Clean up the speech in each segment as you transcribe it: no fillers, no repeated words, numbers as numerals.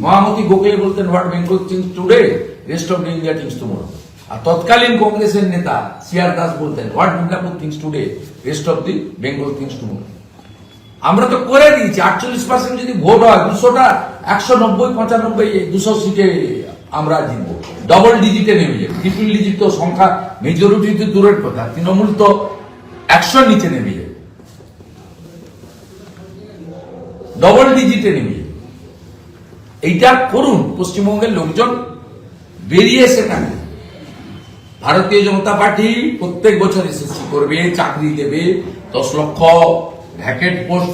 মহামতি গোখলে বলতেন what Bengal thinks today rest of India thinks tomorrow. আর তৎকালীন কংগ্রেসের নেতা সিআর দাস বলতেন what Midnapore thinks today rest of the Bengal thinks tomorrow. আমরা তো করে দিয়েছি 48% যদি ভোট হয় 200টা 190 95 200 সিটে আমরা জিতবো, ডবল ডিজিটে নেমে যাবে। ট্রিপল ডিজিট তো সংখ্যা মেজরিটি তো দূরের কথা, তৃণমূল তো 100 নিচে নেমে যাবে, ডবল ডিজিটে নেমে যাবে। এইটা করুন, পশ্চিমবঙ্গের লোকজন বেরিয়ে এসে থাকবে। ভারতীয় জনতা পার্টি প্রত্যেক বছর এসএসসি করবে, চাকরি দেবে, 10 লক্ষ ভ্যাকেন্ট পোস্ট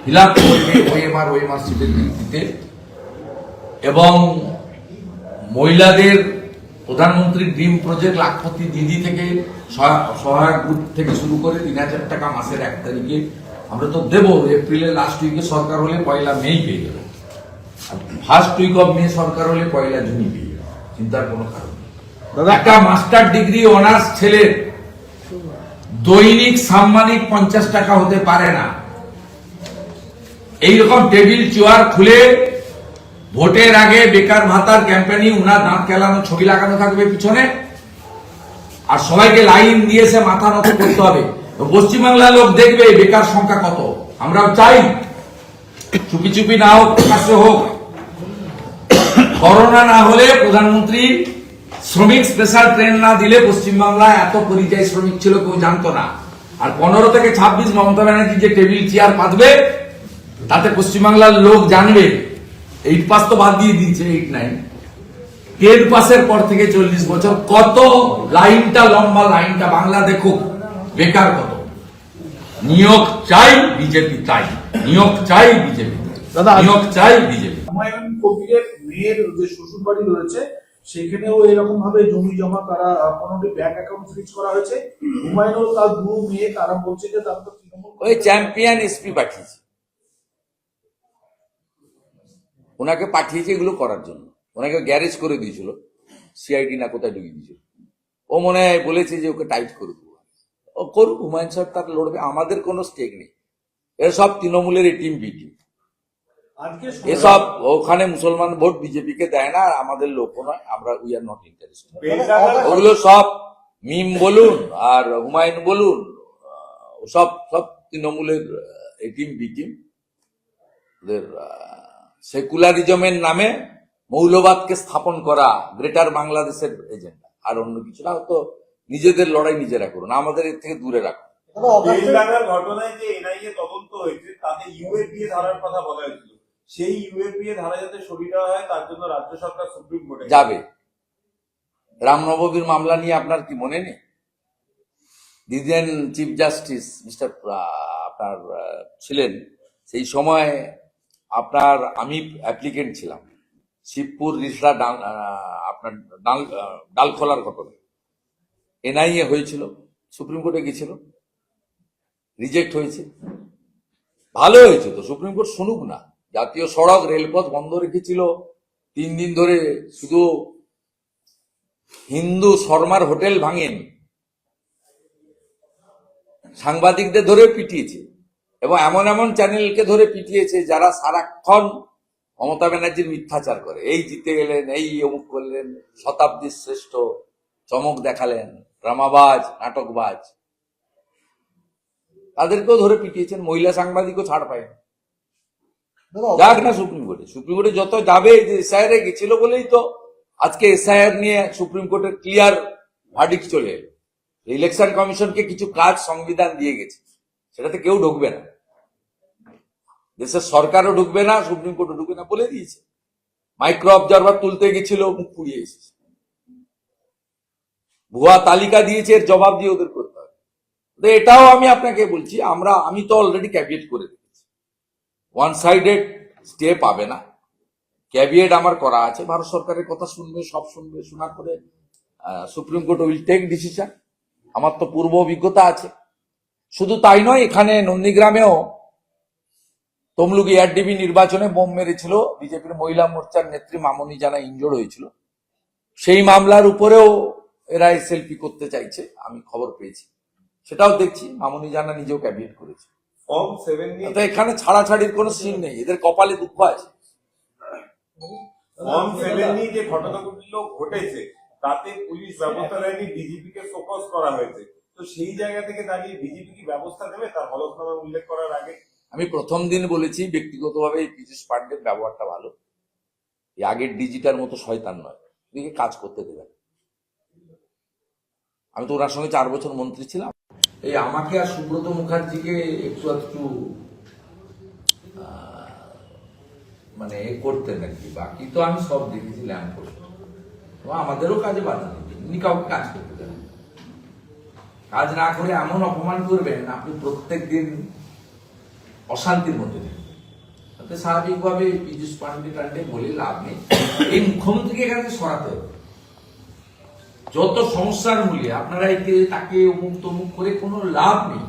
ফিল আপ করবে ওএমআর সিটের ভিত্তিতে, এবং মহিলাদের প্রধানমন্ত্রী ড্রিম প্রজেক্ট লাখপতি দিদি থেকে সহায়ক গ্রুপ থেকে শুরু করে 3000 টাকা মাসের 1 তারিখে আমরা তো দেবো। এপ্রিলের লাস্ট উইকে সরকার হলে 1 মেই পেয়ে যাবে, ফার্স্ট উইক অফ মে সরকার হলে 1 জুনই পেয়ে যাবে, চিন্তার কোনো কারণ নেই। একটা মাস্টার ডিগ্রি অনার্স ছেলের দৈনিক সাম্মানিক 50 টাকা হতে পারে না। এইরকম টেবিল চেয়ার খুলে ভোটের আগে বেকার ভাতার ক্যাম্পেইনিং, উনার দাঁত কেলানো ছবি লাগানো থাকবে পিছনে, আর সবাইকে লাইন দিয়েছে মাথা নত করতে হবে। পশ্চিমবাংলার লোক দেখবে বেকার সংখ্যা কত। আমরাও চাই চুপি চুপি না হোক, প্রকাশ্যে হোক। করোনা না হলে প্রধানমন্ত্রী শ্রমিক স্পেশাল ট্রেন না দিলে পশ্চিমবাংলায় এত পরিযায়ী শ্রমিক ছিল কেউ জানতো না। আর 15 থেকে 26 মমতা ব্যানার্জি যে টেবিল চেয়ার পাতবে, তাতে পশ্চিমবাংলার লোক জানবে 8 পাস তো বাদ দিয়ে দিয়েছে, 8 9 10 পাসের পর থেকে 40 বছর কত লাইনটা লম্বা, লাইনটা বাংলা দেখুক বেকার কত। নিয়োগ চাই বিজেপি, চাই নিয়োগ চাই বিজেপি, নিয়োগ চাই বিজেপি। হুমায়ুন কবিরের মেয়ের যে শ্বশুর বাড়ি রয়েছে সেখানেও এরকম ভাবে জমি জমা তারা 15টি ব্যাংক অ্যাকাউন্ট ফ্রিজ করা হয়েছে। হুমায়ুন তার 2 মেয়ে তারা বলছে যে তারা তো তৃণমূল ওই চ্যাম্পিয়ন এসপি পাঠিয়েছে, ওনাকে পাঠিয়েছে এগুলো করার জন্য। ওনাকে গ্যারেজ করে দিয়েছিল, সিআইডি না কোথায় ঢুকিয়ে দিয়েছিল। ও মনে হয় বলেছে যে ওকে টাইট করে দেবো। ও করুক, হুমায়ুন সাহেব তার লড়বে, আমাদের কোনো স্টেক নেই। এরা সব তৃণমূলের টিম বি টিম। আজকে এসব ওখানে মুসলমান ভোট বিজেপিকে দেয় না, আর আমাদের লোকও নয়, আমরা উই আর নট ইন্টারেস্টেড। ওগুলো সব মিম বলুন আর হুমায়ুন বলুন, সব সব তৃণমূলের টিম বি টিম। ওদের সেকুলারিজমের নামে মৌলবাদকে স্থাপন করা গ্রেটার বাংলাদেশের এজেন্ডা, আর অন্য কিছু না। তো নিজেদের লড়াই নিজেরা করুন, আমাদের এর থেকে দূরে রাখুন। বেলডাঙ্গার ঘটনায় যে এনআইএ তদন্ত হয়েছে তাতে ইউএপিএ ধারার কথা বলা হয়েছিল, সেই ইউএপিএ ধারা যাতে সরিয়ে দেওয়া হয় তার জন্য রাজ্য সরকার সুপ্রিম কোর্টে যাবে। রামনবমীর মামলা নিয়ে আপনার কি মনে নেই? দিদেন চিফ জাস্টিস মিস্টার আপনার ছিলেন সেই সময়, আপনার আমি অ্যাপ্লিকেন্ট ছিলাম। শিবপুর রিসরা আপনার ডালখোলার ঘটনা এনআইএ হয়েছিল, সুপ্রিম কোর্টে গেছিল, রিজেক্ট হয়েছে। ভালো হয়েছে তো, সুপ্রিম কোর্ট শুনুক না। জাতীয় সড়ক রেলপথ বন্ধ রেখেছিল 3 দিন ধরে, শুধু হিন্দু শর্মার হোটেল ভাঙেনি, সাংবাদিকদের ধরে পিটিয়েছে, এবং এমন এমন চ্যানেলকে ধরে পিটিয়েছে যারা সারাক্ষণ মমতা ব্যানার্জির মিথ্যাচার করে। এই জিতে গেলেন, এই অমুক করলেন, শতাব্দীর শ্রেষ্ঠ, চমক দেখালেন, ড্রামাবাজ, নাটকবাজ, তাদেরকেও ধরে পিটিয়েছেন। মহিলা সাংবাদিকও ছাড় পায় না। যাক না সুপ্রিম কোর্টে, সুপ্রিম কোর্টে যত যাবে, যে এসআইআর এ গেছিল বলেই তো আজকে এসআইআর নিয়ে সুপ্রিম কোর্টের ক্লিয়ার ভার্ডিক্ট চলে এলো। ইলেকশন কমিশনকে কিছু কাজ সংবিধান দিয়ে গেছে, সেটাতে কেউ ঢুকবে না, দেশের সরকারও ঢুকবে না, সুপ্রিম কোর্টও ঢুকবে না বলে দিয়েছে। মাইক্রো অবজারভার তুলতে গেছিল, মুখ পুড়িয়ে এসেছে। ভুয়া তালিকা দিয়েছে, এর জবাব দিয়ে ওদের করতে হবে। এটাও আমি আপনাকে বলছি, আমি তো অলরেডি ক্যাবিয়েট করে দিয়েছি, ওয়ান সাইডেড স্টে পাবে না। ক্যাবিয়েট আমার করা আছে, ভারত সরকারের কথা শুনবে, সব শুনবে, শোনার পরে supreme court will take decision. আমার তো পূর্ব অভিজ্ঞতা আছে। শুধু তাই নয়, এখানে নন্দীগ্রামেও তমলুক এআরডিবি নির্বাচনে বোম মেরেছিল বিজেপির মহিলা মোর্চার নেত্রী মামনি জানা, ইনজোর্ড হয়েছিল। সেই মামলার উপরেও এরা এসএলপি করতে চাইছে, আমি খবর পেয়েছি, সেটাও দেখছি। মামনি জানা নিজেও ক্যাবিনেট করেছে। ফর্ম 7 নিয়ে এখানে ছাড়াছাড়ির কোনো সিন নেই, এদের কপালে দুঃখ আছে। ফর্ম 7 যে ঘটনাগুলো ঘটেছে তাতে পুলিশ ব্যবস্থা নেয়নি, ডিজিপি কে ফোকাস করা হয়েছে। তো সেই জায়গা থেকে দাঁড়িয়ে বিজেপি কি ব্যবস্থা নেবে তার হলফনামা উল্লেখ করার আগে? আমি প্রথম দিন বলেছি ব্যক্তিগতভাবে এই পীযূষ পান্ডের ব্যবহারটা ভালো, এই আগের ডিজিটার মতো শয়তান নয়, এদিকে কাজ করতে দেবেন। আমি তো ওনার সঙ্গে 4 বছর মন্ত্রী ছিলাম। এই আমাকে আর সুব্রত মুখার্জিকে একটু একটু মানে এ করতেন আর কি, বাকি তো আমি সব দেখেছি ল্যাম্প পোস্ট। আমাদেরও কাজে বাধা নেই, উনি কাউকে কাজ করতে দেবেন। কাজ না করে এমন অপমান করবেন আপনি প্রত্যেক দিন অশান্তির মধ্যে থাকবেন। তাতে স্বাভাবিকভাবে পীযূষ পান্ডে টান্ডে বলে লাভ নেই, এই মুখ্যমন্ত্রীকে এখান থেকে সরাতে হবে। যত সমস্যার মূলে আপনারা একে তাকে অমুক তমুক করে কোনো লাভ নেই।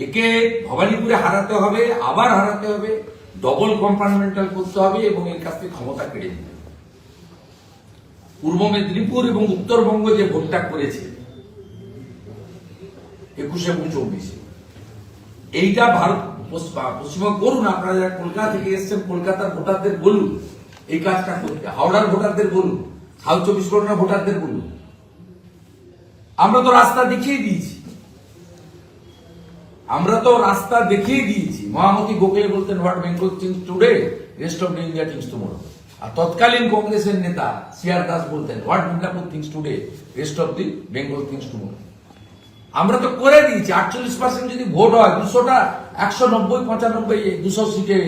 একে ভবানীপুরে হারাতে হবে, আবার হারাতে হবে, ডবল কম্পার্টমেন্টাল করতে হবে এবং এর কাছ থেকে ক্ষমতা কেড়ে নিতে হবে। পূর্ব মেদিনীপুর এবং উত্তরবঙ্গ যে ভোটটা করেছে 21 এবং 24, এইটা ভারত পশ্চিমবঙ্গ করুন। আপনারা যারা কলকাতা থেকে এসছেন কলকাতার ভোটারদের বলুন এই কাজটা করতে, হাওড়ার ভোটারদের বলুন, সাউথ 24 পরগনার ভোটারদের বলুন। আমরা তো রাস্তা দেখিয়ে দিয়েছি, মহামতি গোখলে বলতেন what Bengal thinks today rest of India thinks tomorrow. আর তৎকালীন কংগ্রেসের নেতা সিআর দাস বলতেন what Midnapore thinks today rest of the Bengal thinks tomorrow. আমরা তো করে দিয়েছি। 48% যদি ভোট হয় 200টা 190 95 200 সিটে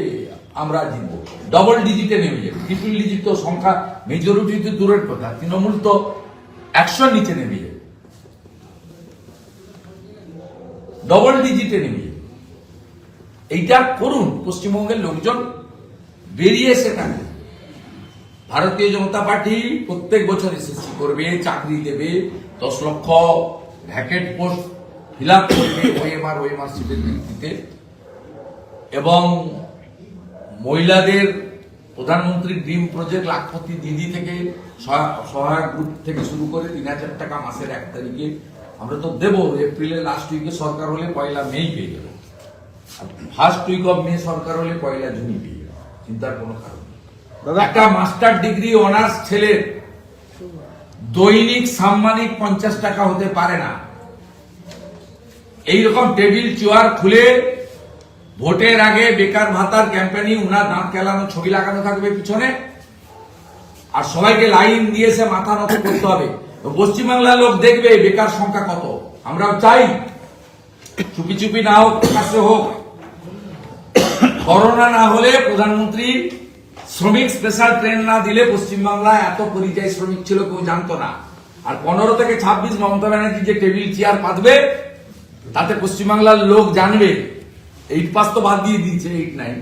আমরা জিতবো, ডবল ডিজিটে নেমে যাবে। ট্রিপল ডিজিট তো সংখ্যা মেজরিটি তো দূরের কথা, তৃণমূল তো 100 নিচে নেমে যাবে, ডবল ডিজিটে নেমে যাবে। এইটা করুন, পশ্চিমবঙ্গের লোকজন বেরিয়ে এসে থাকবে। ভারতীয় জনতা পার্টি প্রত্যেক বছর এসএসসি করবে, চাকরি দেবে, 10 লক্ষ ভ্যাকেন্ট পোস্ট ফিল আপ করবে ওএমআর সিটের ভিত্তিতে, এবং মহিলাদের প্রধানমন্ত্রী ড্রিম প্রজেক্ট লাখপতি দিদি থেকে সহায়ক গ্রুপ থেকে শুরু করে 3000 টাকা মাসের 1 তারিখে আমরা তো দেবো। এপ্রিলের লাস্ট উইকে সরকার হলে 1 মে পেয়ে যাবে, ফার্স্ট উইক অফ মে সরকার হলে 1 জুন পেয়ে যাবে, চিন্তার কোনো কারণ নেই। একটা মাস্টার ডিগ্রি অনার্স ছেলের দৈনিক সাম্মানিক 50 টাকা হতে পারে না। এইরকম টেবিল চেয়ার খুলে ভোটের আগে বেকার ভাতার ক্যাম্পেইনে উনার দাঁত কেলানো ছবি লাগানো থাকবে পিছনে, আর সবাইকে লাইন দিয়েছে মাথা নত করতে হবে। পশ্চিমবাংলার লোক দেখবে বেকার সংখ্যা কত। আমরাও চাই চুপি চুপি না হোক, প্রকাশ্যে হোক। করোনা না হলে প্রধানমন্ত্রী শ্রমিক স্পেশাল ট্রেন না দিলে পশ্চিমবাংলায় এত পরিযায়ী শ্রমিক ছিল কেউ জানতো না। আর 15 থেকে 26 মমতা ব্যানার্জি যে টেবিল চেয়ার পাতবে তাতে পশ্চিমবাংলার লোক জানবে 8 পাস তো বাদ দিয়ে দিয়েছে, 8, 9,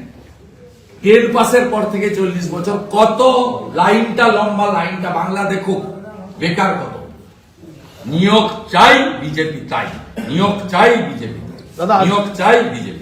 10 পাসের পর থেকে 40 বছর কত লাইনটা লম্বা, লাইনটা বাংলা দেখুক বেকার কত। নিয়োগ চাই বিজেপি, তাই নিয়োগ চাই বিজেপি, নিয়োগ চাই বিজেপি।